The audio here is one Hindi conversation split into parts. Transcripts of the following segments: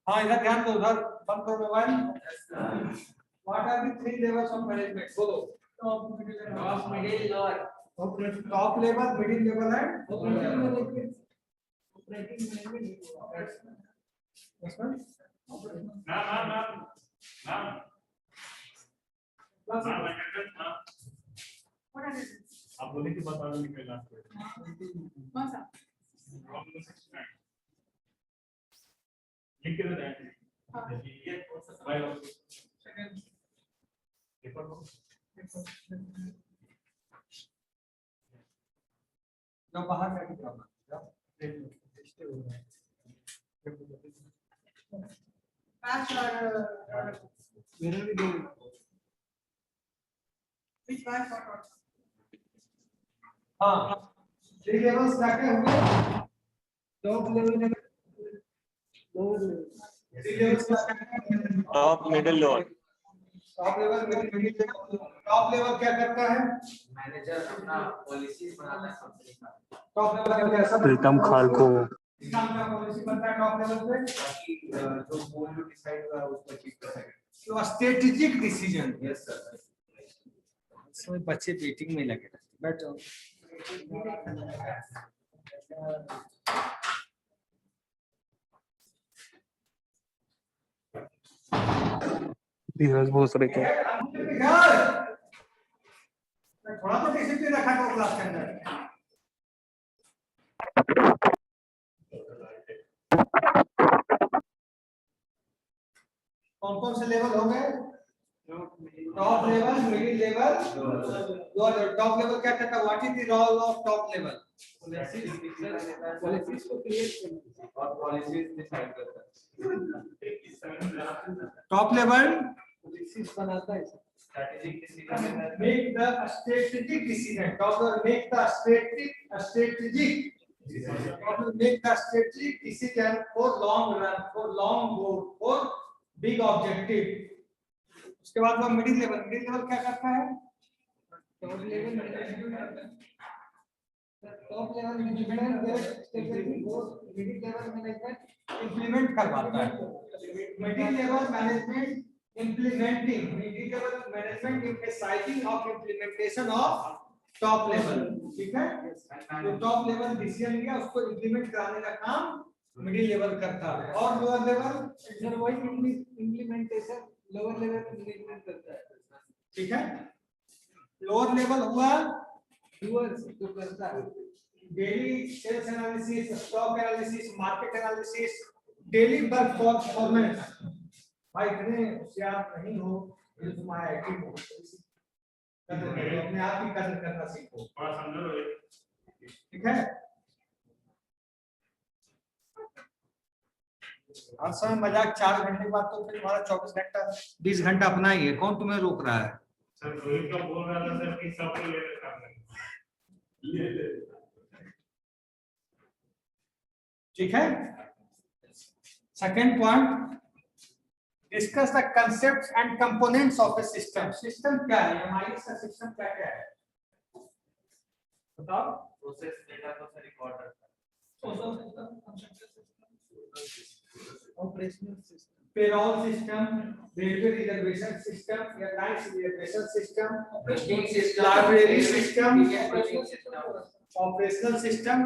हाँ इधर ध्यान दो, उधर बंद करो mobile. What are the three levels of management? बोलो। Top, middle, lower. Top level, middle level and operating management. आप बोले कि बता दो निकलना कौन सा लिख के दे ये कौन सा फाइल सेकंड पेपर को जो बाहर जाके प्रॉब्लम मेरे भी दो हाँ थ्री लेवल्स क्या क्या होंगे? टॉप लेवल, थ्री लेवल्स क्या क्या है? Top, middle, lower. Top level, middle level. Top level क्या करता है? मैनेजर अपना पॉलिसीज बनाता है कंपनी का। टॉप लेवल कैसा? प्रीतम खालको। काम का पॉलिसी बनता है टॉप लेवल पे, ताकि जो गोल जो डिसाइड हुआ है उसको अचीव कर सके। तो स्ट्रेटेजिक डिसीजन। Yes sir. इसमें बच्चे मीटिंग में लगे रहते, बैठो। धीरज भोसले के थोड़ा तो डिसिप्लिन रखा करो क्लास के अंदर। कौन कौन से लेवल हो गए? Top level, middle level, lower level. Top level क्या करता है? What is the role of top level? Policies को क्रिएट करना और पॉलिसीज डिसाइड करता है। टॉप लेवल पॉलिसीज बनाता है strategic decision make the strategic decision. Top level make the strategic decision for long run, for long goal, for big objective. उसके बाद वो मिडिल लेवल क्या करता है? टॉप लेवल मैनेजमेंट इंप्लीमेंट करवाता है। Middle level management implementing, middle level management emphasizing of implementation of top level, ठीक है? जो टॉप लेवल डिसीजन लिया उसको इंप्लीमेंट कराने का काम मिडिल लेवल करता है। और लोअर लेवल सर वही इंप्लीमेंटेशन लोअर लेवल मैनेजमेंट करता है, ठीक है? लोअर लेवल हुआ डूअर्स जो करता है daily sales analysis, stock analysis, market analysis, daily performance. भाई इतने होशियार नहीं हो जो तुम्हारा एक्टिव हो, अपने आप ही कदर करना सीखो, ठीक है? हर समय मजाक 4 घंटे के बाद तो फिर तुम्हारा 24 घंटा 20 घंटा अपना ही है, कौन तुम्हें रोक रहा है? सर रोहित का बोल रहा था सर कि सब ले ले ठीक है? Second point, discuss the concepts and components of A system. System क्या है? हमारी सिस्टम क्या क्या है बताओ? प्रोसेस डेटा को रिकॉर्ड करता है। Operational system, payroll system, railway reservation system, airlines reservation system, library system, operational system.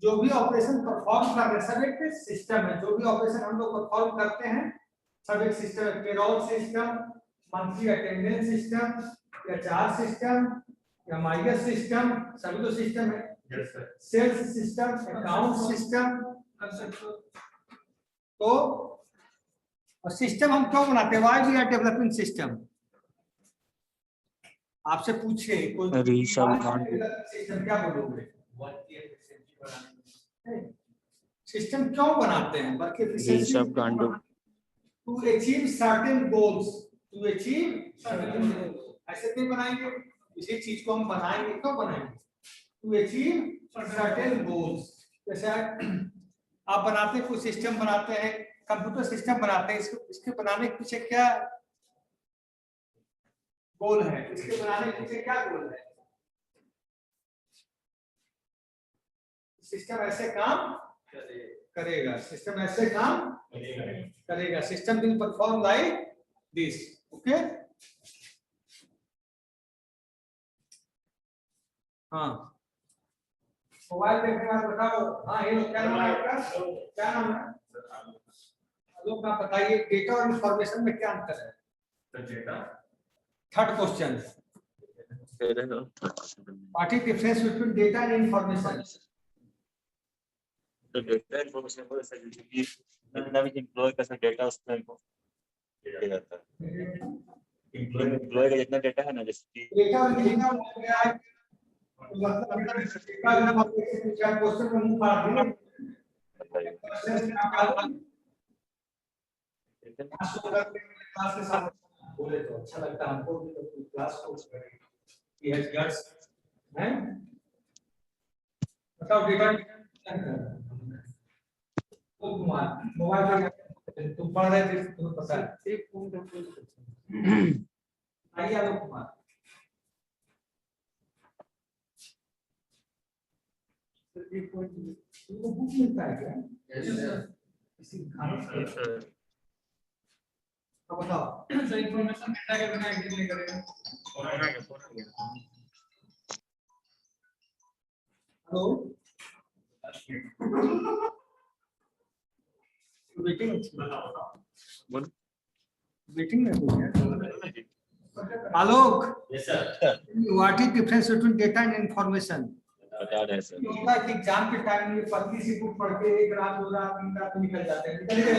जो भी ऑपरेशन परफॉर्म कर रहे हैं सब एक सिस्टम है। जो भी ऑपरेशन हम लोग परफॉर्म करते हैं सब एक सिस्टम है। Payroll system, monthly attendance system, HR system, MIS system, सभी तो सिस्टम है। Sales system, account system. तो और सिस्टम हम क्यों बनाते हैं? Why we are developing system? आपसे पूछे कोई सिस्टम क्या बोलोगे? सिस्टम क्यों बनाते हैं? Work efficiency to achieve certain goals, to achieve certain goals. ऐसे नहीं बनाएंगे, इसी चीज को हम बनाएंगे, क्यों बनाएंगे? To achieve certain goals. जैसे आप बनाते हैं कोई सिस्टम बनाते हैं, कंप्यूटर सिस्टम बनाते हैं, इसके बनाने के पीछे क्या गोल है? इसके बनाने के पीछे क्या गोल है? सिस्टम ऐसे काम करेगा, सिस्टम ऐसे काम करेगा, system will perform like this. Okay, हाँ मोबाइल देखने वाले बताओ। हाँ ये लोग क्या नाम है आपका, क्या नाम है लोग आप बताइए, डेटा और इंफॉर्मेशन में क्या अंतर है? Third question, what is difference between data and information? तो डेटा इन्फॉर्मेशन को ऐसा कि जितना भी एम्प्लॉय का डेटा उसमें किया जाता है। एम्प्लॉय का जितना डेटा है ना, जैसे कि डेटा और डेटा हो गया है, मतलब अगर डेटा इंफॉर्मेशन क्या क्वेश्चन में मुंह फाड़ दिया, क्वेश्चन क्या क्लास के साथ बोले तो अच्छा लगता है हमको भी, तो क्लास को ये है गट्स हैं। बताओ डेटा तो कुमार मोबाइल पे तुम पढ़ रहे थे, तुम्हें पता है। एक फोन आइए आलोक कुमार, एक पॉइंट तुमको बुक मिलता है क्या? किसी खाने से अब बताओ सही इन्फॉर्मेशन डेटा के बिना एग्जिस्ट नहीं करेगा। हेलो मीटिंग में हो गया। Alok, yes sir, what is difference between data and information? बता रहे हैं सर। होता है कि एग्जाम के टाइम में पतली सी बुक पढ़ के एक रात दो रात तीन रात निकल जाते हैं, निकल गए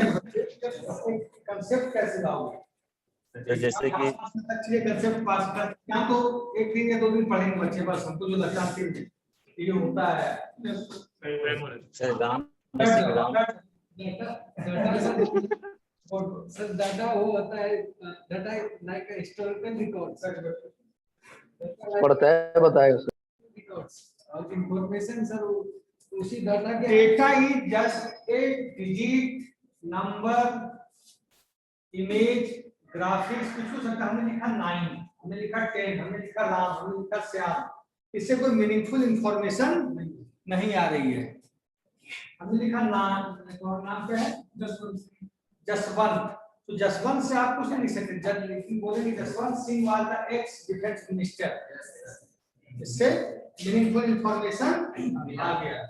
कंसेप्ट कैसे लाओगे? तो जैसे कि अच्छे कंसेप्ट पास कर, या तो एक दिन या दो दिन पढ़ेंगे बच्चे, बस हमको जो लगता है कि ये होता है सर राम सर डाटा वो होता है, डाटा लाइक हिस्टोरिकल रिकॉर्ड्स पढ़ता है बताएगा सर। रिकॉर्ड्स और इंफॉर्मेशन सर उसी डाटा के data is just a digit number image graphics, कुछ हो सकता है। हमने लिखा 9, हमने लिखा 10, हमने लिखा राम, हमने लिखा श्याम, इससे कोई मीनिंगफुल इंफॉर्मेशन नहीं आ रही है। हमने लिखा नाम, नाम क्या है? जसवंत, तो जसवंत से आप कुछ नहीं लिख सकते, जब लेकिन बोलेंगे Jaswant Singh was the x defence minister, इससे मीनिंगफुल इंफॉर्मेशन आ गया।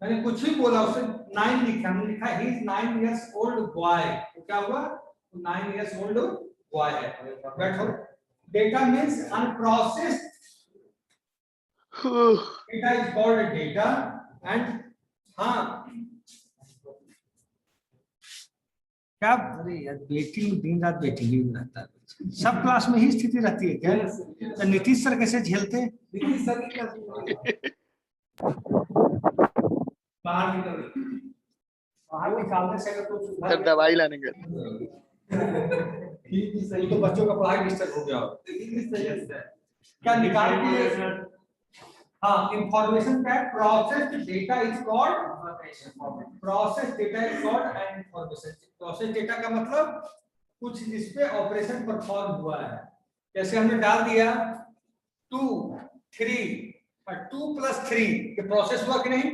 मैंने कुछ भी बोला, उससे 9 लिखा, हमने लिखा he is 9 years old boy, तो क्या हुआ? 9 इयर्स ओल्ड बॉय है। बैठो, data means unprocessed, data is called data and हाँ क्या, अरे यार बेटिंग दिन रात बेटिंग ही रहता है, सब क्लास में ही स्थिति रहती है क्या? तो नीतीश सर कैसे झेलते? नीतीश सर की बाहर निकालने से अगर कुछ सर दवाई लाने गए। ठीक ही सही, तो बच्चों का पढ़ाई डिस्टर्ब हो गया। क्या निकाल के हाँ इंफॉर्मेशन का processed data is called process data is called and information. Process data का मतलब कुछ जिस पे ऑपरेशन परफॉर्म हुआ है, जैसे हमने डाल दिया 2 3 और 2 + 3, ये प्रोसेस हुआ कि नहीं?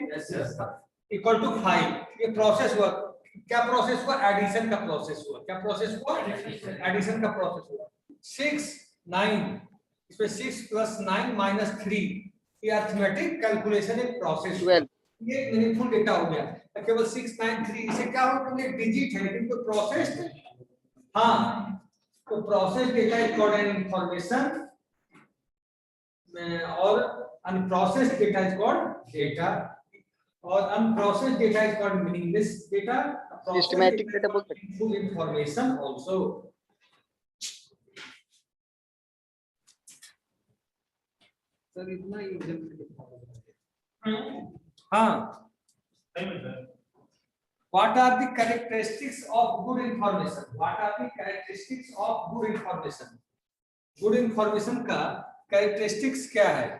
इक्वल टू 5, ये प्रोसेस हुआ। क्या प्रोसेस हुआ? एडिशन का प्रोसेस हुआ। क्या प्रोसेस हुआ? एडिशन का प्रोसेस हुआ। 6 9, इसमें 6 + 9 - 3, ये अरिथमेटिक कैलकुलेशन एक प्रोसेस हुआ। ये मीनिंगफुल डेटा हो गया। केवल 6 9 3 इसे क्या हो, तो ये डिजिट है लेकिन कोई प्रोसेस हाँ, तो process data is called an information और unprocessed data is called data, और unprocessed data is called meaningless data, systematic data बोल सकते हैं। Full information also. सर इतना ही हाँ, what are the characteristics of good information? What are the characteristics of good information? Good information का characteristics क्या है?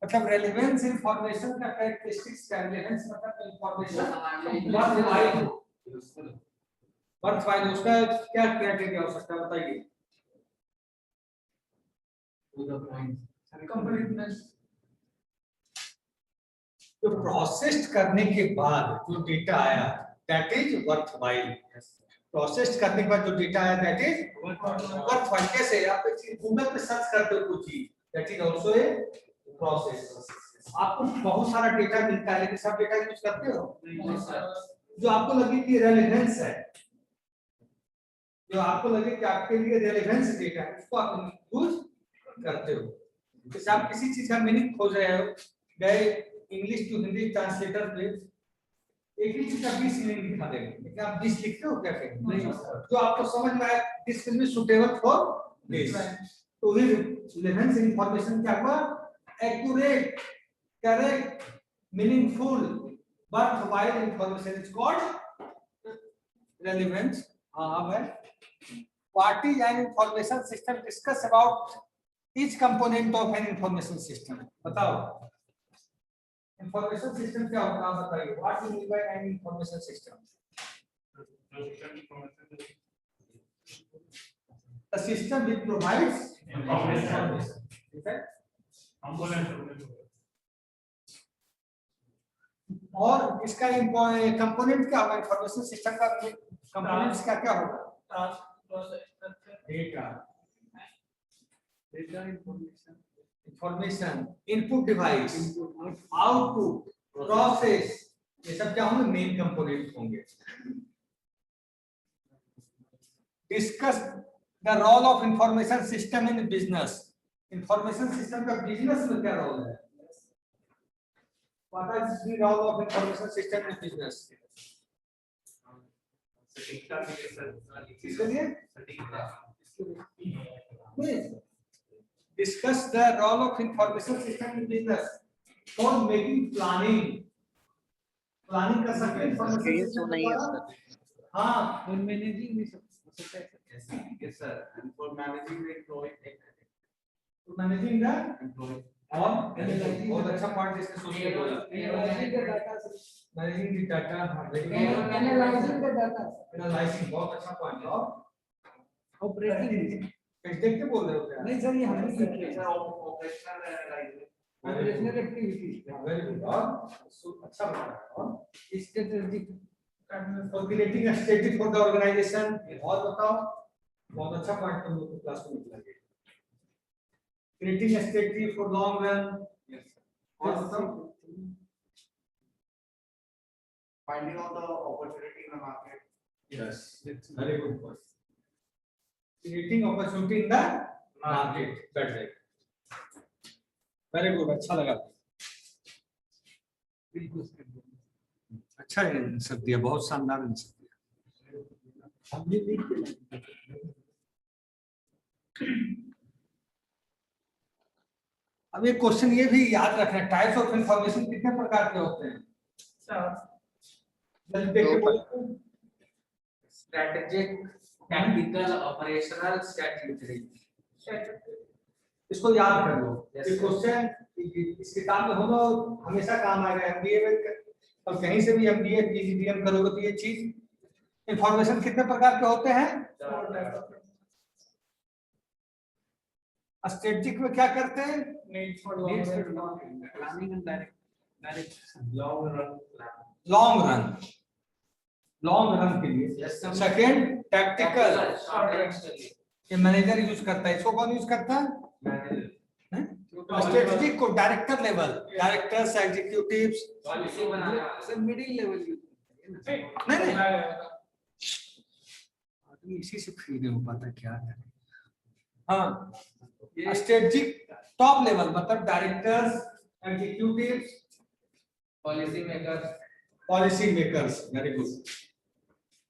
मतलब रेलेवेंस इंफॉर्मेशन का कैरेक्टरिस्टिक्स क्या? रेलेवेंस मतलब इंफॉर्मेशन वर्थवाइल, उसका क्या क्राइटेरिया हो सकता है बताइए? कंप्लीटनेस, तो प्रोसेस्ड करने के बाद जो डेटा आया दैट इज वर्थवाइल। प्रोसेस्ड करने के बाद जो डेटा आया दैट इज वर्थवाइल। कैसे आप गूगल पे सर्च करते हो कुछ चीज that is also a process. आपको बहुत सारा डेटा मिलता है लेकिन सब डेटा यूज करते हो? जो आपको लगे कि रेलेवेंस है, जो आपको लगे कि आपके लिए रेलेवेंस डेटा है, उसको आप यूज करते हो। जैसे आप किसी चीज का मीनिंग खोज रहे हो, गए इंग्लिश टू हिंदी ट्रांसलेटर पे, एक ही चीज का 20 मीनिंग दिखा देंगे, लेकिन आप 20 लिखते हो क्या कहीं? नहीं। जो आपको समझ में आए this will be suitable for this. तो ये रेलेवेंस इंफॉर्मेशन क्या हुआ? Accurate, correct, meaningful, worthwhile information is called relevance. अब है what is an information system? Discuss about each component of an information system. बताओ information system क्या होता है? बताइए what do you mean by an information system? The system which provides information. ठीक है? और इसका कंपोनेंट क्या होगा? इंफॉर्मेशन सिस्टम का कंपोनेंट्स क्या क्या होगा? Data, information, input device, output, process, ये सब क्या होंगे? मेन कंपोनेंट होंगे। Discuss the role of information system in business. Information system का बिजनेस में क्या रोल है? What is the role of information system in business? Discuss the role of information system in business for making planning. Planning कर सकते हैं information स्क्रीन system शो नहीं है द्वारा? सर। हाँ, और मैनेजिंग भी सब सकता है। Yes, sir. And for managing the employee, to managing the employee. और बहुत अच्छा पॉइंट इसने सोच के बोला। Analysing the data, managing the data, analysing the data, analysing, बहुत अच्छा पॉइंट है। और ऑपरेटिंग। देख के बोल रहे हो क्या? नहीं सर, ये हमने लिखी है Sir, operational analysis. Operational activity, very good. और अच्छा बता रहा है। और strategic, creating a strategy for the organisation, और बताओ। बहुत अच्छा पॉइंट तुम लोग को क्लास में निकला है। Creating a strategy for long run, और बताओ। Finding out the opportunity in the market. Yes, very good point. Creating opportunity in the market, that's it. Very good, अच्छा लगा। बिल्कुल अच्छा आंसर दिया, बहुत शानदार आंसर दिया। हमने लिख के अब एक क्वेश्चन ये भी याद रखना, टाइप्स ऑफ इंफॉर्मेशन कितने प्रकार के होते हैं? जल्दी देख के बोलो। Strategic, tactical, operational, statutory. इसको याद कर लो। Yes, ये sir. क्वेश्चन इस किताब में होगा, हमेशा काम आएगा। एमबीए में और कहीं से भी एमबीए पीजीडीएम करोगे तो ये चीज। इंफॉर्मेशन कितने प्रकार के होते हैं? स्ट्रेटेजिक में क्या करते हैं? Planning and direction, long run के लिए। सेकंड टैक्टिकल, ये मैनेजर यूज करता है। इसको कौन यूज करता है? स्ट्रेटेजिक को director level, directors, executives. Policy बनाना। सर मिडिल लेवल नहीं आदमी इसी से फ्री नहीं हो पाता, क्या है। हाँ, स्ट्रेटेजिक टॉप लेवल मतलब directors, executives, policy makers. Very good.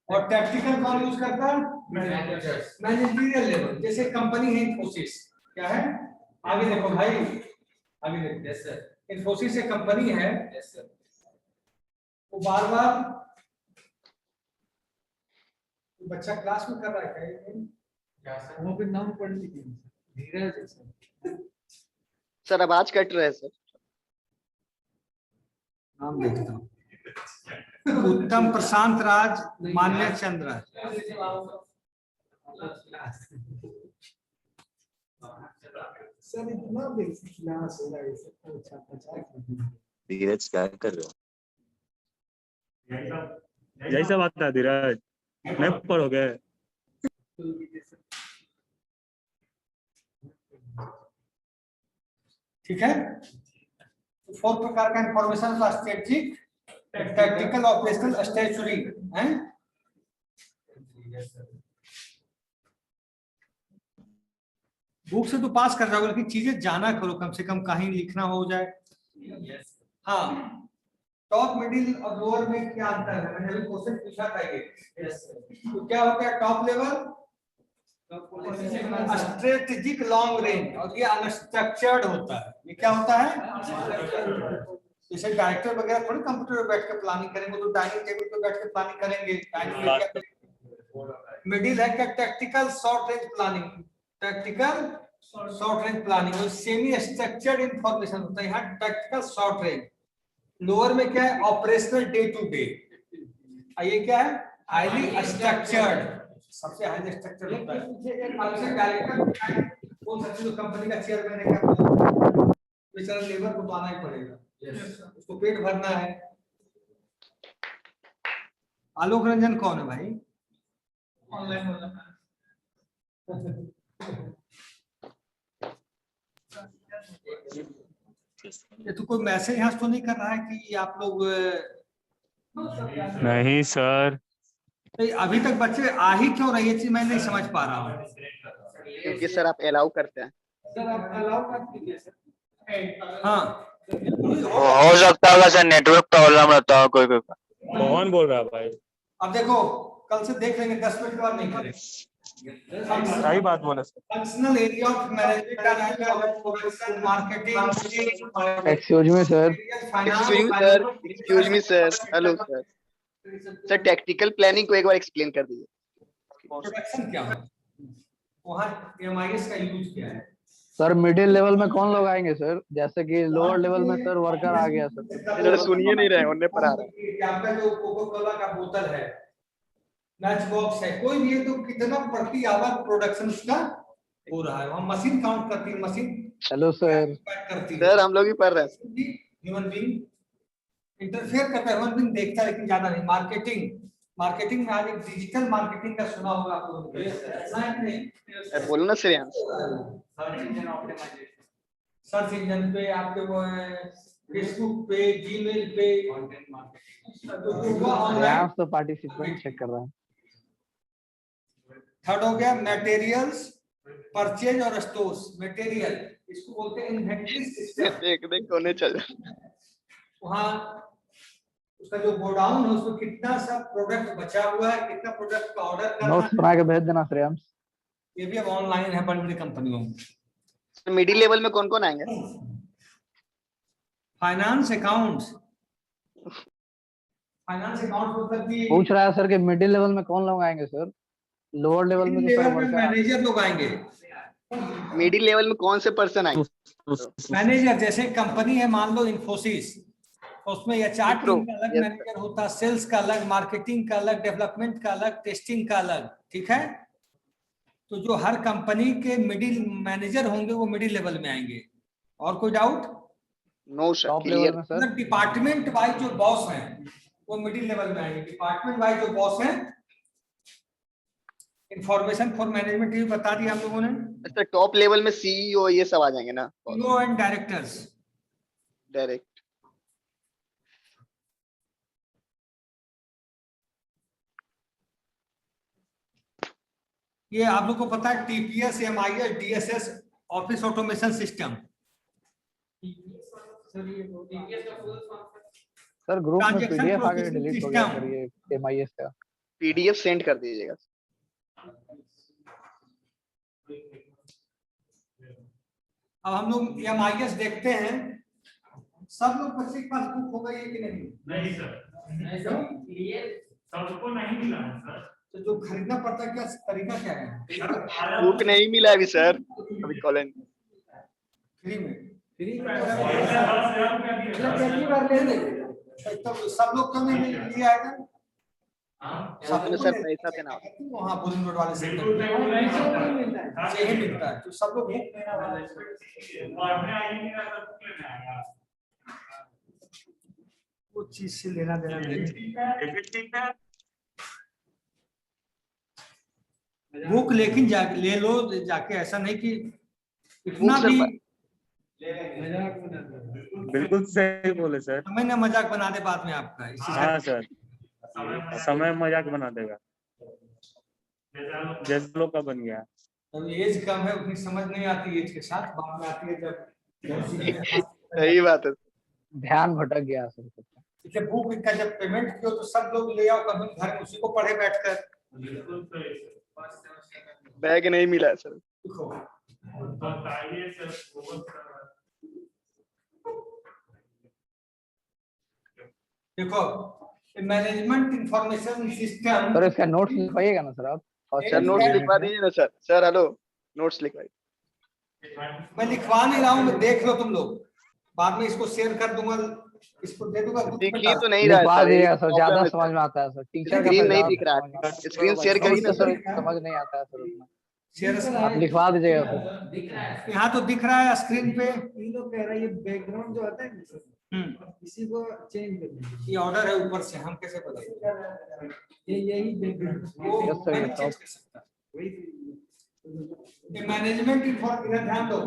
और टैक्टिकल कौन यूज करता है? मैनेजर्स। मैनेजरियल लेवल, जैसे कंपनी है इन्फोसिस, क्या है? आगे देखो भाई, आगे देखो। यस सर, इन्फोसिस एक कंपनी है, यस सर। वो बार बार बच्चा क्लास में कर रहा है क्या ये? क्या सर? वहाँ पे नाम पढ़ लीजिए धीरज सर। सर आवाज कट रहा है सर। नाम देखता हूँ। उत्तम प्रशांत राज, मान्य चंद्र। सर इतना बेसिक क्लास हो रहा है, अच्छा धीरज क्या कर रहे हो? यही सब आता है धीरज, नहीं पढ़ोगे? ठीक है, 4 प्रकार का इंफॉर्मेशन का स्ट्रेटजिक, टैक्टिकल, ऑपरेशनल, स्टैट्यूटरी है। बुक से तो पास कर जाओगे, लेकिन चीजें जाना करो, कम से कम कहीं लिखना हो जाए। हाँ, टॉप, मिडिल और लोअर में क्या अंतर है, मैंने अभी क्वेश्चन पूछा था ये। तो क्या होता है top level? Strategic long range, और ये अनस्ट्रक्चर्ड होता है। ये क्या होता है? जैसे डायरेक्टर वगैरह थोड़ी कंप्यूटर पे बैठ के प्लानिंग करेंगे, तो डाइनिंग टेबल पे बैठ के प्लानिंग करेंगे। मिडिल है क्या? Tactical short range planning, tactical short range planning और सेमी स्ट्रक्चर्ड इंफॉर्मेशन होता है यहाँ टैक्टिकल शॉर्ट रेंज। लोअर में क्या है? Operational day to day. ये क्या है? हाईली स्ट्रक्चर्ड, सबसे हाईली स्ट्रक्चर्ड होता है। आपसे डायरेक्टर कौन सा जो कंपनी का चेयरमैन है, क्या बेचारा लेबर को तो आना ही पड़ेगा, उसको पेट भरना है। आलोक रंजन कौन है भाई? ऑनलाइन होना। ये तो कोई मैसेज यहाँ तो नहीं कर रहा है कि आप लोग? नहीं सर। अभी तक बच्चे आ ही क्यों रही है, चीज मैं नहीं समझ पा रहा हूँ। क्योंकि सर आप अलाउ करते हैं। सर आप अलाउ करते हैं सर। हाँ, हो सकता है सर, नेटवर्क प्रॉब्लम रहता है कोई कोई। कौन बोल रहा है भाई? अब देखो कल से देख लेंगे, 10 मिनट के बाद नहीं करेंगे। सही बात बोला sir. Functional area of management, marketing. Excuse me sir, excuse me sir, hello sir. Sir tactical planning को एक बार एक्सप्लेन कर दीजिए। प्रोडक्शन क्या है, वहाँ एमआईएस का यूज क्या है? सर मिडिल लेवल में कौन लोग आएंगे सर? जैसे कि लोअर लेवल में सर वर्कर आ गया सर। सर सुनिए नहीं रहे, उन्हें पढ़ा रहा है। आपका जो कोको कोला का बोतल है, मैच बॉक्स है, कोई भी है, तो कितना प्रति आवर प्रोडक्शन उसका हो रहा है, वहाँ मशीन काउंट करती है, मशीन हेलो सर। करती है। सर हम लोग भी पढ़ रहे हैं। ह्यूमन बीइंग इंटरफेयर करता है, ह्यूमन बीइंग देखता है, लेकिन ज्यादा नहीं। मार्केटिंग में आज एक डिजिटल मार्केटिंग का सुना होगा आप लोगों ने। बोलो ना श्रेयांश। सर्च इंजन पे, आपके वो फेसबुक पे, जीमेल पे, यहाँ तो पार्टिसिपेंट चेक कर रहा है। थर्ड हो गया मटेरियल्स, परचेज और स्टोर्स। मटेरियल इसको बोलते हैं इन्वेंटरी सिस्टम। देख कोने चल। वहाँ उसका जो गोडाउन है, उसमें कितना सा प्रोडक्ट बचा हुआ है, कितना प्रोडक्ट का ऑर्डर करना नोट्स बना के भेज देना श्रेयांश। ये भी अब ऑनलाइन है बड़ी बड़ी कंपनियों में। मिडिल लेवल में कौन कौन आएंगे? फाइनेंस अकाउंट्स, फाइनेंस अकाउंट मतलब कि पूछ रहा है सर कि मिडिल लेवल में कौन लोग आएंगे सर? लोअर लेवल में तो सर वर्कर। मैनेजर लोग आएंगे। मिडिल लेवल में कौन से पर्सन आएंगे? मैनेजर, जैसे कंपनी है मान लो इन्फोसिस, उसमें एचआर टीम का अलग मैनेजर होता है, सेल्स का अलग, मार्केटिंग का अलग, डेवलपमेंट का अलग, टेस्टिंग का अलग। ठीक है, तो जो हर कंपनी के मिडिल मैनेजर होंगे वो मिडिल लेवल में आएंगे। और कोई doubt? No sir, top level में सर डिपार्टमेंट वाइज जो बॉस हैं वो मिडिल लेवल में आएंगे। डिपार्टमेंट वाइज जो बॉस हैं, इंफॉर्मेशन फॉर मैनेजमेंट ये बता दिया हम लोगों ने। अच्छा, टॉप लेवल में सीईओ ये सब आ जाएंगे ना? CEO and directors direct. ये आप लोग को पता है, TPS, MIS, DSS, office automation system. Sir group में Transaction पीडीएफ आगे processing डिलीट हो गया system। सर, ये एमआईएस का पीडीएफ सेंड कर दीजिएगा। अब हम लोग एमआईएस देखते हैं, सब लोग बच्चे के पास बुक होगा ये कि नहीं? नहीं सर, सबको नहीं मिला है सर। तो जो खरीदना पड़ता है, क्या तरीका क्या है? बुक नहीं मिला अभी सर, अभी कॉलेज फ्री में। फ्री में पहली बार ले लेंगे। तो सब लोग क्यों नहीं लिया है? में सर पैसा देना होता है। वहाँ बुलिंग रोड वाले से पैसा नहीं मिलता है। यही मिलता है, तो सब लोग कुछ चीज से लेना देना नहीं। बुक लेकिन ले लो जाके, ऐसा नहीं कि इतना बुक भी मजाक बनाते हैं। बिल्कुल सही बोले सर। समय न मजाक बना दे बाद में आपका, इसी से हाँ सर, समय मजाक बना देगा, जैसे लोग का बन गया। अब एज कम है, उतनी समझ नहीं आती एज के साथ, बाद में आती है जब सही बात है। ध्यान भटक गया सर। इसलिए बुक का जब पेमेंट किया तो सब लोग ले आओ, कभी घर में उसी को पढ़े बैठकर। बिल्कुल सही सर। बैग नहीं मिला है सर। देखो बताइए सर, बहुत देखो मैनेजमेंट इंफॉर्मेशन सिस्टम। सर इसका नोट्स लिखवाइएगा ना सर आप। सर नोट्स लिखवा दीजिए ना सर। सर हेलो, नोट्स लिखवाइए। मैं लिखवा नहीं रहा हूँ, मैं देख लो तुम लोग, बाद में इसको शेयर कर दूंगा, इसको दे दूंगा। दिख ही तो नहीं रहा लिखवा है दीजिएगा सर, सर, ज्यादा समझ में आता है सर। टीचर का स्क्रीन नहीं तो दिख रहा ज्यादा है। स्क्रीन शेयर करिए ना सर, सर। समझ नहीं आता है सर उतना। शेयर आप लिखवा दीजिएगा सर। दिख रहा है। यहाँ तो दिख रहा है स्क्रीन पे। ये लोग कह रहा है ये बैकग्राउंड जो आता है ना सर, इसी को चेंज कर दीजिए। ये ऑर्डर है ऊपर से, हम कैसे बताएं? ये यही बैकग्राउंड वो Yes, sir, मैं yes, चेंज कर सकता। वही मैनेजमेंट इंफॉर्मेशन, ध्यान दो,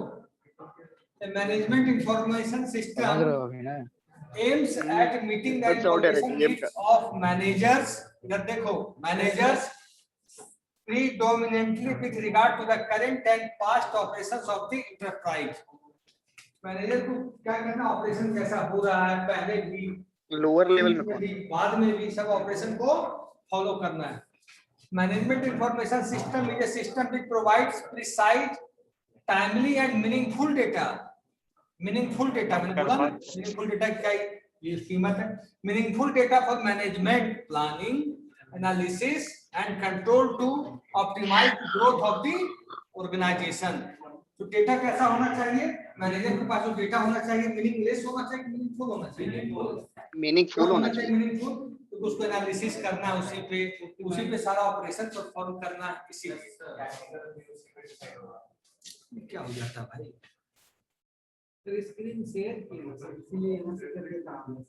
मैनेजमेंट इंफॉर्मेशन समझ सिस्टम रहे हो अभी ना। aims at meeting the That's all information direct, needs of managers. इधर देखो, managers predominantly with regard to the current and past operations of the enterprise. Manager को क्या करना, ऑपरेशन कैसा हो रहा है पहले भी, लोअर लेवल में कौन? भी, बाद में भी, सब ऑपरेशन को फॉलो करना है। Management information system is a system which provides precise, timely and meaningful data. Meaningful data मैंने बोला ना, मीनिंगफुल डेटा की क्या ये कीमत है। Meaningful data for management planning, analysis and control to optimise growth of the organisation. तो डेटा कैसा होना चाहिए, मैनेजर के पास जो डेटा होना चाहिए मीनिंगलेस होना चाहिए, मीनिंगफुल होना चाहिए। मीनिंगफुल होना चाहिए। मीनिंगफुल, तो उसको एनालिसिस करना है, उसी पे सारा ऑपरेशन परफॉर्म करना है। इसी क्या हो जाता भाई, तो स्क्रीन शेयर किया सर, इसलिए यहाँ से कर देता हूँ।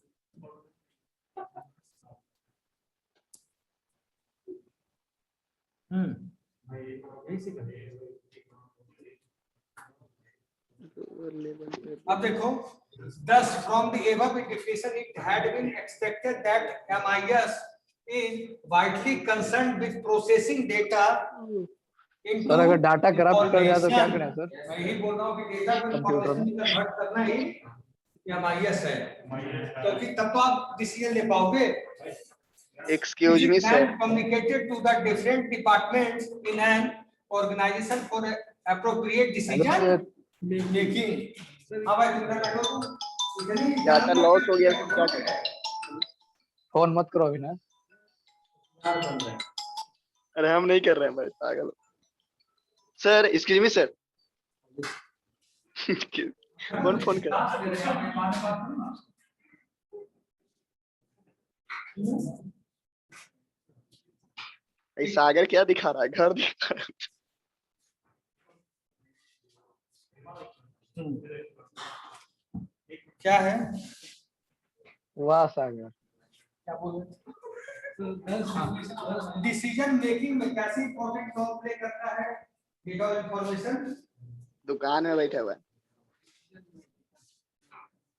ऐसे कर। अब देखो, thus from the above definition it had been expected that MIS is vitally concerned with processing data into sir अगर डाटा करप्ट कर जाए तो क्या information। करें सर? मैं यही बोल रहा हूँ कि डेटा को कंप्यूटर में। इंफॉर्मेशन में कन्वर्ट करना ही MIS है, क्योंकि तब तो आप डिसीजन ले पाओगे। Excuse me sir. Communicated to the different departments in an organization for appropriate decision making। हाँ भाई, तुम क्या करो, इतनी डाटा लॉस हो गया तो क्या करें? फोन मत करो अभी ना। अरे हम नहीं कर रहे हैं भाई, पागल हो। Sir excuse me sir. कौन फोन कर रहा है? भाई सागर क्या दिखा रहा है, घर दिखा रहा है। क्या है, वाह सागर। क्या बोले, डिसीजन मेकिंग में कैसे इंपॉर्टेंट रोल प्ले करता है डेटा और इंफॉर्मेशन। दुकान में बैठा हुआ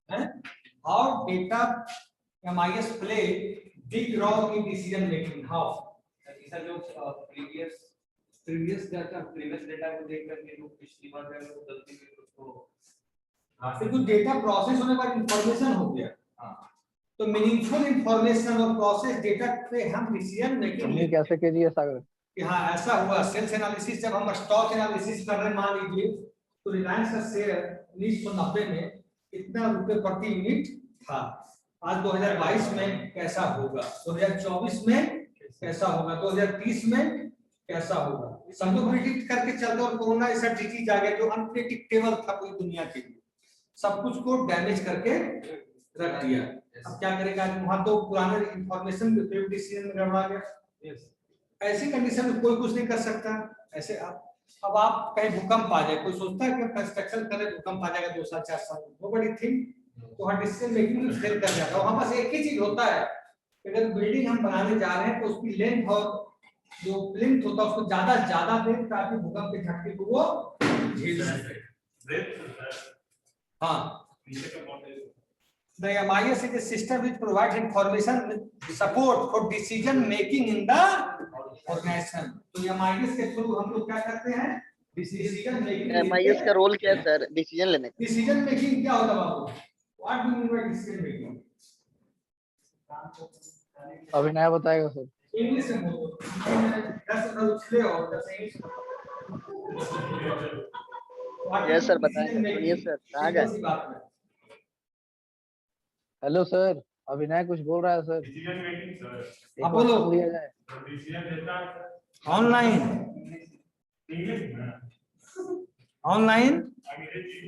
है। How data MIS play big role in decision making, how ऐसा जो प्रीवियस डाटा को देख करके जो पिछली बार है वो गलती में उसको फिर कुछ डेटा प्रोसेस होने बाद इंफॉर्मेशन हो गया, तो मीनिंगफुल इंफॉर्मेशन और प्रोसेस डेटा पे हम डिसीजन मेकिंग ये कैसे कीजिए सागर? कि हाँ ऐसा हुआ। सेल्स एनालिसिस, जब हम स्टॉक एनालिसिस कर रहे हैं, मान लीजिए तो रिलायंस का शेयर 1990 में इतना रुपए प्रति यूनिट था, आज 2022 में कैसा होगा, 2024 में कैसा होगा, 2030 में कैसा होगा, सब लोग प्रिडिक्ट करके चलते। और कोरोना ऐसा डिजीज आ गया जो अनप्रेडिक्टेबल था पूरी दुनिया के लिए, सब कुछ को डैमेज करके रख दिया। अब क्या करेगा, वहां तो पुराने इंफॉर्मेशन डिसीजन में गड़बड़ा गया। ऐसी कंडीशन में कोई कुछ नहीं कर सकता। ऐसे अब आप कहीं भूकंप आ जाए, कोई सोचता है कि कंस्ट्रक्शन करें भूकंप आ जाएगा 2 साल 4 साल, नोबडी थिंक तो वहाँ डिसीजन मेकिंग में फेल कर जाता है। वहाँ बस एक ही चीज होता है कि अगर बिल्डिंग हम बनाने जा रहे हैं तो उसकी लेंथ और जो प्लिंथ होता है उसको ज्यादा दे ताकि भूकंप के झटके को वो झेल सके। हाँ, the MIS is a system which provides information support for decision making in the organization। तो MIS के थ्रू हम लोग क्या करते हैं, डिसीजन मेकिंग। MIS का रोल क्या है सर डिसीजन लेने का? डिसीजन मेकिंग क्या होता है बाबू? What do you mean by decision making? Abhinay बताएगा सर। इंग्लिश में बोलो, 10 उछले और 10 इंग्लिश। यस सर बताएंगे, सुनिए सर कहाँ गए? हेलो सर, अभिनय कुछ बोल रहा है सर। Decision making sir. एक बार सुन लिया जाए। डिसीजन लेता है ऑनलाइन इंग्लिश में। ऑनलाइन अंग्रेजी।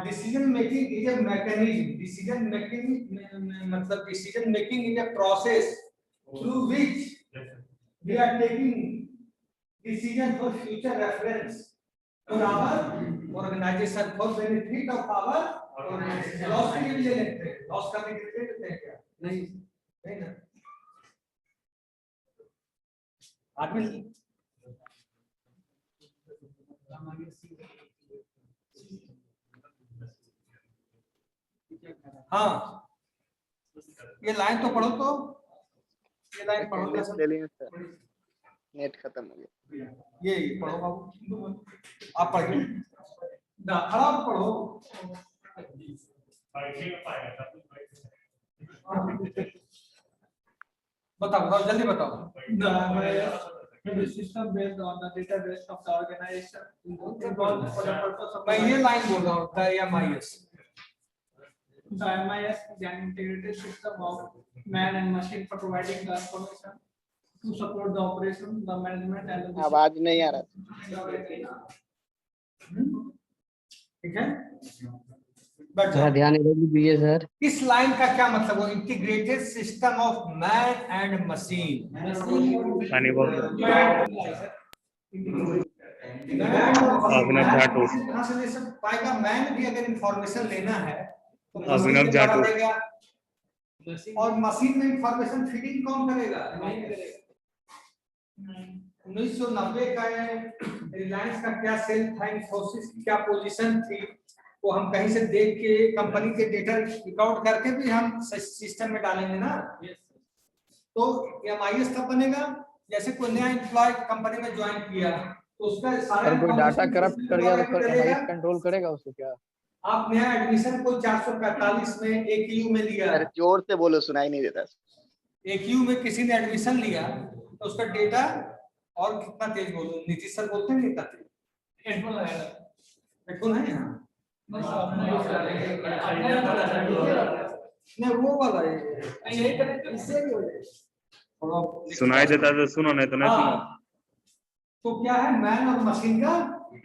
Decision making is a mechanism. Decision making मतलब decision making is a process through which we are taking decision for future reference for our organisation, for benefit of our organisation. Loss के लिए लेते हैं, लॉस का भी लेते हैं क्या? नहीं, नहीं ना। आदमी हाँ, ये लाइन तो पढ़ो, तो ये लाइन पढ़ो अटेंडेंस कैसे? ले लिए सर, नेट खत्म हो गया। ये पढ़ो बाबू, आप पढ़िए ना, खराब पढ़ो। बताओ जल्दी बताओ। The system based on the database of the organization involved for the purpose of मैं ये लाइन बोल रहा हूँ, MIS। the MIS is an integrated system of man and machine for providing the information to support the operation, the management and the आवाज नहीं आ रहा। ठीक है, बैठ थोड़ा जाओ। ध्यान इधर भी दीजिए सर। इस लाइन का क्या मतलब? वो integrated system of man and machine. कहाँ से ले सब पाएगा? मैन भी अगर इंफॉर्मेशन लेना है तो मशीन के द्वारा देगा, और मशीन में इंफॉर्मेशन फीडिंग कौन करेगा? 1990 का रिलायंस का क्या सेल था, इन्फोसिस की क्या पोजीशन थी, वो हम कहीं से देख के कंपनी के डेटा रिकॉर्ड करके भी हम सिस्टम में डालेंगे ना। तो MIS कब बनेगा? जैसे कोई नया एम्प्लॉय कंपनी में ज्वाइन किया तो उसका सारा कोई डाटा करप्ट कर गया तो फिर MIS कंट्रोल करेगा उसको क्या? आप नया एडमिशन कोई 445 में AQU में लिया, सर जोर से बोलो, सुनाई नहीं देता। AQU में किसी ने एडमिशन लिया तो उसका डेटा, और कितना तेज बोलो, नीतीश सर बोलते हैं कितना तेज? हेडफोन है यहाँ? नहीं वो वाला है, इससे भी हो जाएगा। सुनाई देता तो सुनो, नहीं तो नहीं सुनो। तो क्या है, मैन और मशीन का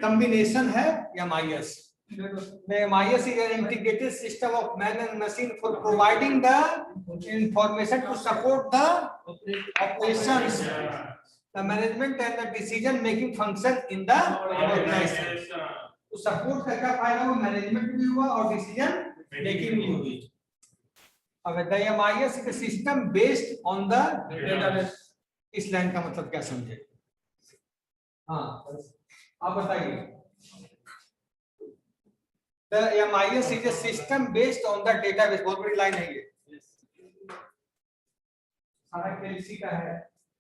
कॉम्बिनेशन है MIS। MIS is an integrated system of man and machine for providing the information to support the operations, the management and the decision making function in the organization। तो सपोर्ट का क्या फायदा हुआ? मैनेजमेंट भी हुआ और डिसीजन मेकिंग भी हुई। अब the MIS is a system based on the database। इस लाइन का मतलब क्या समझे? हाँ आप बताइए। The MIS is a system based on the database। बहुत बड़ी लाइन है ये, सारा KLC का है,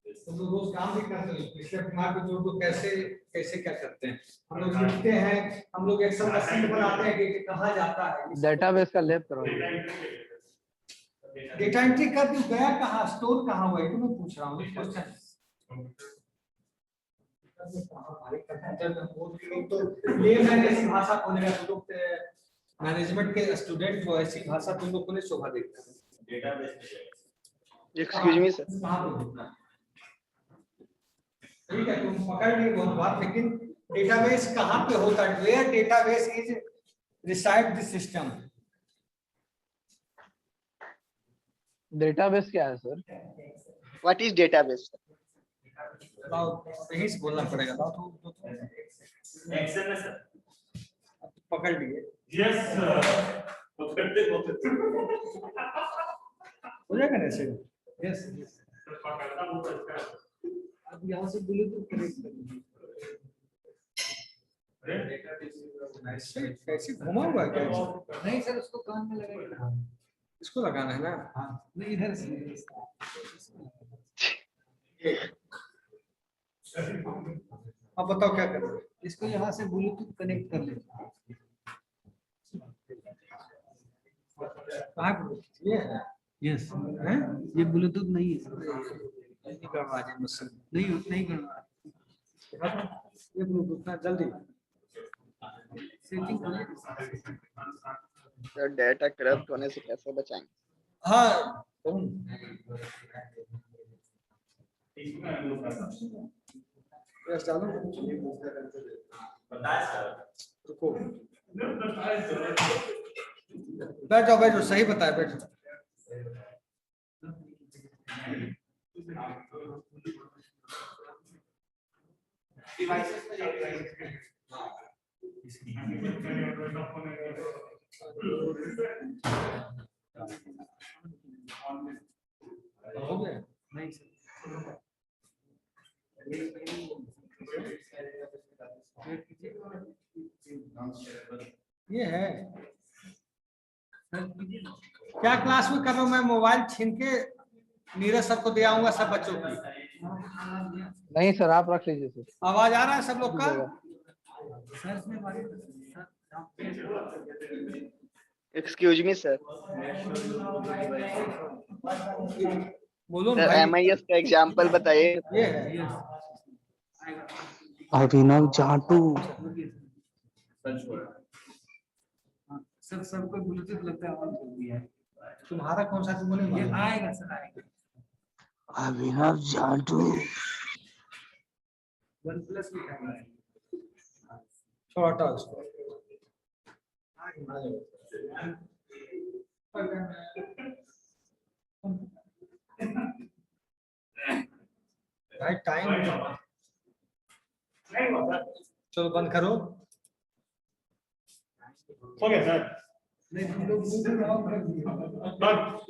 तो लोग रोज काम भी करते हैं, इसलिए दिमाग को जोड़ दो कैसे कैसे क्या करते हैं। हम लोग लिखते हैं, हम लोग एक्सेल का शीट बनाते हैं कि कहाँ जाता है। डेटाबेस का लैब करो। डेटा एंट्री कर दूं, गया कहाँ, स्टोर कहाँ हुआ है, तो मैं पूछ रहा हूँ क्वेश्चन। तो ये मैंने ऐसी भाषा बोलेगा तो लोग मैनेजमेंट के स्टूडेंट को ऐसी भाषा तुम लोग को नहीं शोभा देता है। Excuse me sir. ठीक है, तुम पकड़ लिए बहुत बात, लेकिन डेटाबेस कहाँ पे होता है? Where database is reside the system. Database क्या है सर? What is database? सही से बोलना पड़ेगा। एक्सेल में सर पकड़ लिए Yes, sir. हो जाएगा ना ऐसे? यस अब यहाँ से ब्लूटूथ कनेक्ट करेंगे। कैसे घुमा हुआ है क्या? नहीं सर, उसको कान में लगाएगा। इसको लगाना है ना? नहीं, इधर से। अब बताओ क्या करना है? इसको यहाँ से ब्लूटूथ कनेक्ट कर लेते हैं। कहाँ Bluetooth? ये है? यस, हैं? ये ब्लूटूथ नहीं है। नहीं कर रहा है मुझसे। नहीं नहीं करना। ये Bluetooth ना जल्दी। सेटिंग करें। सर डेटा करप्ट होने से कैसे बचाएंगे? हाँ तुम यस डालो। रुको बैठो बैठो, सही बताया, बैठो। हो गया? नहीं सर। ये है क्या क्लास में कर रहा हूँ मैं? मोबाइल छीन के नीरज सर को दे आऊंगा सब बच्चों की। नहीं सर, आप रख लीजिए सर। आवाज आ रहा है सब लोग का? एक्सक्यूज मी सर, बोलो सर भाई। MIS का एग्जांपल बताइए। ये है अभिनव जाटू। सर सबको ब्लूटूथ लगता है ऑन कर दिया है। तुम्हारा कौन सा तुम बोले? ये आएगा सर, आएगा। अभिनव जाटू। OnePlus में कैमरा है। छोटा उसको। भाई टाइम चलो बंद करो। हो गया सर। नहीं, हम लोग ब्लूटूथ ऑफ कर दिए।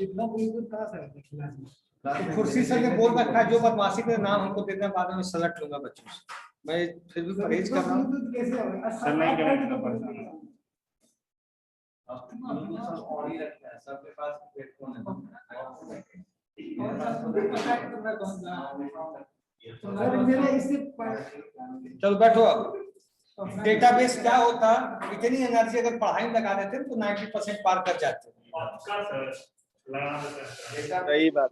इतना ब्लूटूथ कहाँ से है क्लास में? तो कुर्सी सर ने बोल रखा है जो बदमाशी के नाम हमको देना, बाद में सलट लूंगा बच्चों से। मैं फिर भी परहेज कर रहा हूँ। ब्लूटूथ कैसे होगा? सर नहीं कनेक्ट कर पाता। और ही रखता है, सबके पास हेडफोन है। सर मेरे इससे चलो बैठो। अब डेटाबेस क्या होता? इतनी एनर्जी अगर पढ़ाई में लगा देते तो 90% पार कर जाते। आपका सर सही बात।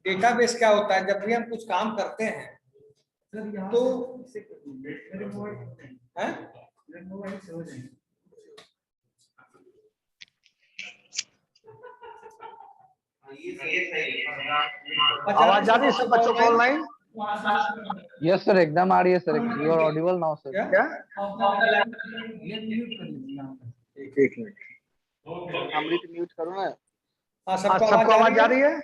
डेटाबेस क्या होता है? जब भी हम कुछ काम करते हैं सर यहाँ तो से मेरे मोबाइल हैं? मेरे मोबाइल से हो जाएगा। आवाज आ रही है सब बच्चों को ऑनलाइन? यस सर, एकदम आ रही है sir. You are audible now sir. क्या? ये म्यूट कर लीजिए यहाँ पे। एक मिनट। अमृत म्यूट करो ना। हाँ सबको आवाज आ रही है?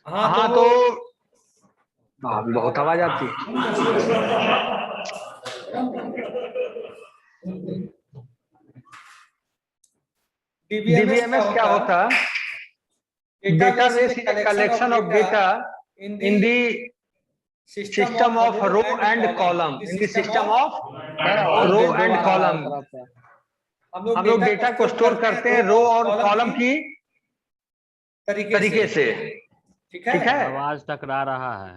हाँ तो बहुत आवाज आती है। DBMS क्या होता? Database is a collection of data in the system of row and column. In the system of row and column. हम लोग डेटा को स्टोर करते हैं रो और कॉलम की तरीके से। ठीक है? आवाज टकरा रहा है।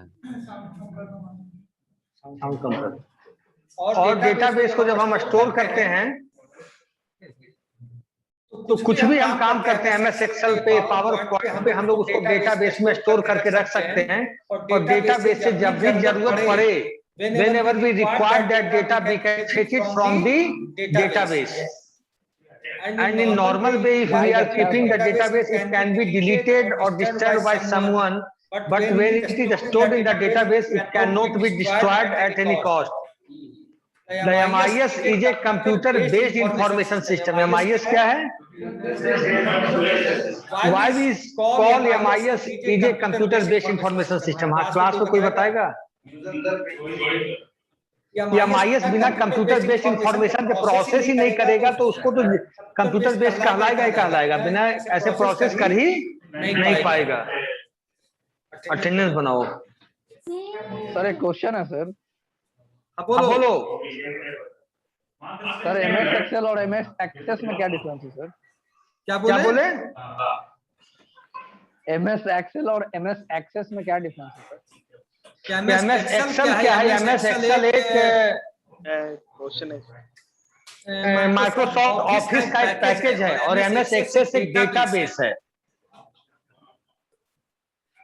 और डेटाबेस को जब हम स्टोर करते हैं तो कुछ भी हम काम करते हैं MS एक्सेल पे, पावर पॉइंट पे, हम लोग उसको डेटाबेस में स्टोर करके रख सकते हैं। और डेटाबेस से जब भी जरूरत पड़े, whenever we require that data, we can fetch it from the database. And in normal way, if we are keeping the database, it can be deleted or disturbed by someone. But when it is stored in the database, it cannot be destroyed at any cost. The MIS is a computer based information system. MIS क्या है? Why we call MIS is a computer based information system? हाँ, क्लास में कोई बताएगा? MIS बिना कंप्यूटर बेस्ड इंफॉर्मेशन के प्रोसेस ही नहीं करेगा तो उसको तो कंप्यूटर बेस्ड कहलाएगा ही कहलाएगा, बिना ऐसे प्रोसेस कर ही नहीं पाएगा। अटेंडेंस बनाओ। सर एक क्वेश्चन है सर। बोलो। सर MS Excel और MS Access में क्या डिफरेंस है सर? क्या बोले? MS Excel और MS Access में क्या डिफरेंस है सर? MS Excel क्या है? MS Excel एक क्वेश्चन है, माइक्रोसॉफ्ट ऑफिस का एक पैकेज है और MS Access एक डेटाबेस है।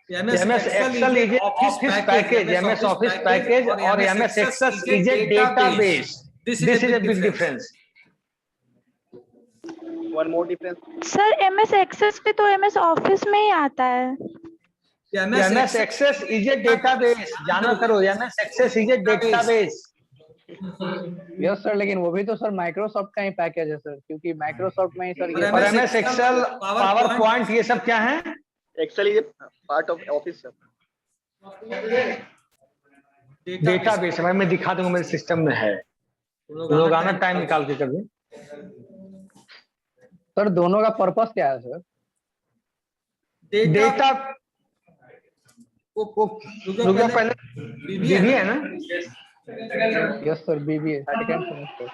MS Excel is an office package, MS Office package और MS Access is a database. This is a big difference. One more difference. Sir MS Access पे तो MS Office में ही आता है। MS Access is a database. जाना करो, MS Access is a database. Yes sir, लेकिन वो भी तो सर माइक्रोसॉफ्ट का ही पैकेज है सर, क्योंकि माइक्रोसॉफ्ट में ही सर ये और MS Excel, पावर पॉइंट ये सब क्या है? Excel is part of office sir. Database भाई मैं दिखा दूंगा, मेरे सिस्टम में है। लोग आना टाइम निकाल के कभी। सर दोनों का पर्पस क्या है सर? डेटा रुको पहले बीबी है ना? Yes sir, BBA second semester.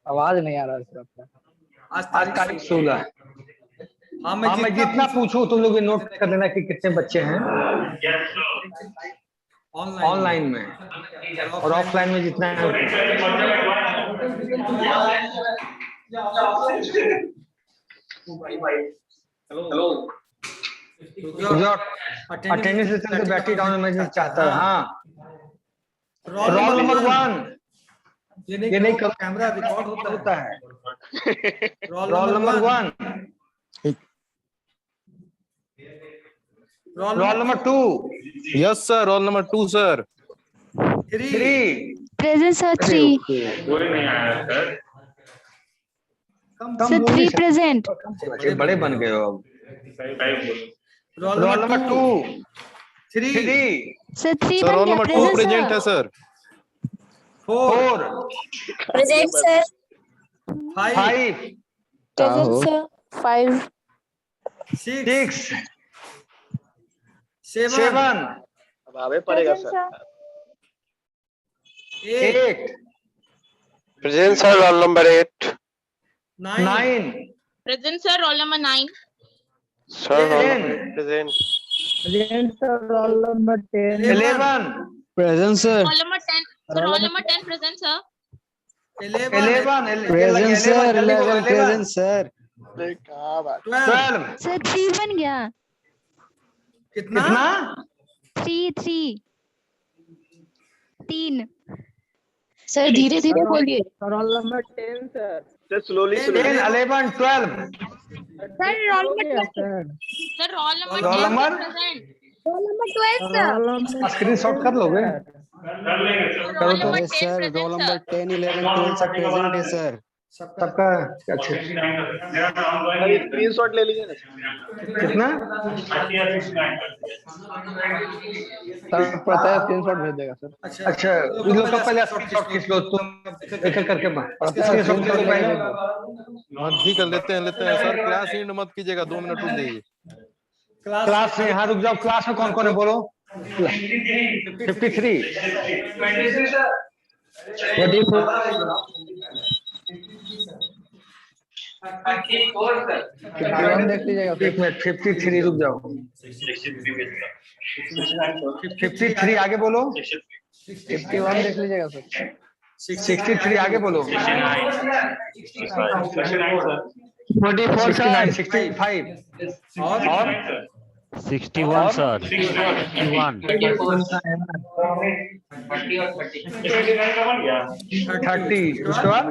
आवाज नहीं आ रहा है सर आपका। आज तारीख 16 है। हाँ मैं जितना पूछूं तुम लोग नोट कर लेना कि कितने बच्चे हैं ऑनलाइन में और ऑफलाइन में जितना है। अटेंडेंस से चलते बैटरी डाउन में चाहता है। हाँ रोल नंबर 1 ये नहीं करो, कैमरा रिकॉर्ड होता है। Roll number 1, role number 2। Yes sir, roll number 2 sir. 3 present sir. 3 कोई नहीं आया सर। Sir 3 present. बड़े बन गए हो अब। Roll number 2 3 sir 3 sir roll number 2 present है sir. 4 present sir. 5 present sir. 5 6 7 अब आवे पड़ेगा sir. 8 present sir, roll number 8। 9 present sir. Roll number 9 sir roll 10 number present. Present sir, roll number 10। 11 present sir. Roll number 10 sir. Roll number 10 present sir. 11 present sir. 11 present sir. क्या बात। 12 सर 3 बन गया। कितना? 3 3 सर धीरे धीरे बोलिए। Role number 10 sir. Sir slowly 10 11 12 sir roll number 10 sir. Roll number roll number present. Roll number 12 sir. Screenshot कर लोगे? Role number 10 sir roll number 10 11 12 सब प्रेजेंट है सर। सबका अच्छा स्क्रीनशॉट ले लीजिए ना। कितना? सर पता है, स्क्रीनशॉट भेज देगा सर। अच्छा इन लोग का पहले स्क्रीनशॉट खींच लो तुम एक एक करके। स्क्रीनशॉट कर लो पहले। हाँ ठीक है, लेते हैं सर। क्लास एंड मत कीजिएगा, 2 मिनट रुक जाइए। क्लास में हाँ रुक जाओ। क्लास में कौन कौन है बोलो? 53 देख लीजिएगा। एक मिनट 53 रुक जाओ। 53 आगे बोलो। 51 देख लीजिएगा सर। 63 आगे बोलो। 24 69 65 और 61 सर। 61 30 उसके बाद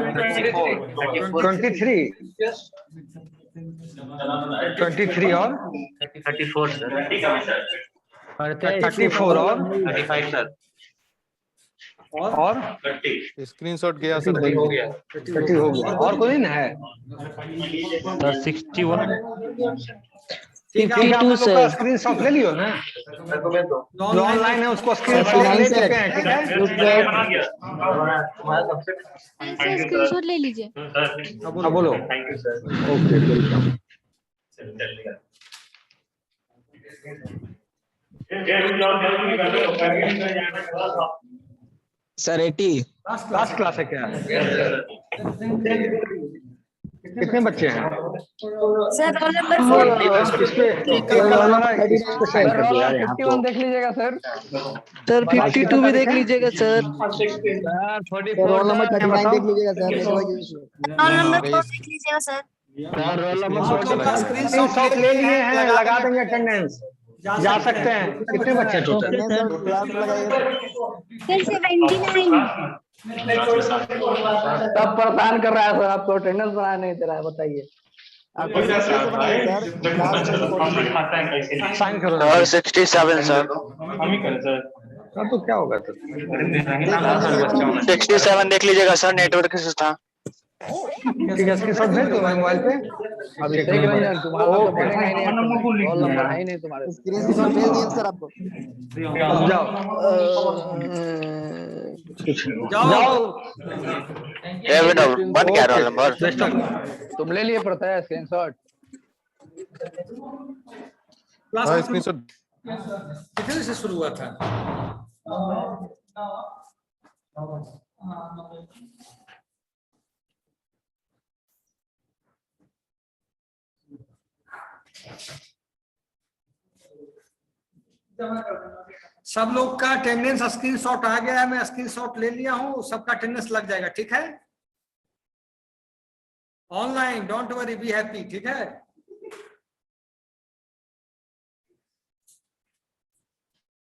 23 23 और 34 सर 34 और 35 सर और स्क्रीनशॉट गया सर। 30 हो गया और कोई नहीं है। सर 61 ठीक है, आप लोग का स्क्रीनशॉट ले लियो ना, जो ऑनलाइन है उसको स्क्रीनशॉट ले चुके हैं, ठीक है। स्क्रीनशॉट ले लीजिए। हाँ बोलो। Thank you sir. Okay welcome. Sir 80 last class है क्या? कितने बच्चे हैं? Sir roll number 4। इस पे सर रोल नंबर 51 देख लीजिएगा सर। सर 52 भी देख लीजिएगा सर। रोल नंबर 39 देख लीजिएगा सर। रोल नंबर 4 देख लीजिएगा सर। रोल नंबर स्क्रीनशॉट ले लिए हैं, लगा देंगे अटेंडेंस, जा सकते हैं। कितने बच्चे टोटल? सर 79। सब परेशान कर रहा है सर, आपको अटेंडेंस बनाने नहीं दे रहा है, बताइए। साइन करो। Sir 67 sir. हाँ तो क्या होगा? तो 67 देख लीजिएगा सर, नेटवर्क से था। ठीक है, स्क्रीनशॉट भेज दो मोबाइल पे। अभी देख रंजन तुम्हारा तो बनेगा ही नहीं, रोल नंबर है ही नहीं तुम्हारे। स्क्रीनशॉट भेज दिए सर आपको। जाओ जाओ। बन गया रोल नंबर। तुम ले लिए पड़ता है स्क्रीनशॉट। हाँ स्क्रीनशॉट कितने से शुरू हुआ था? सब लोग का अटेंडेंस स्क्रीनशॉट आ गया है, मैं स्क्रीनशॉट ले लिया हूं, सबका अटेंडेंस लग जाएगा, ठीक है। Online don't worry, be happy, ठीक है।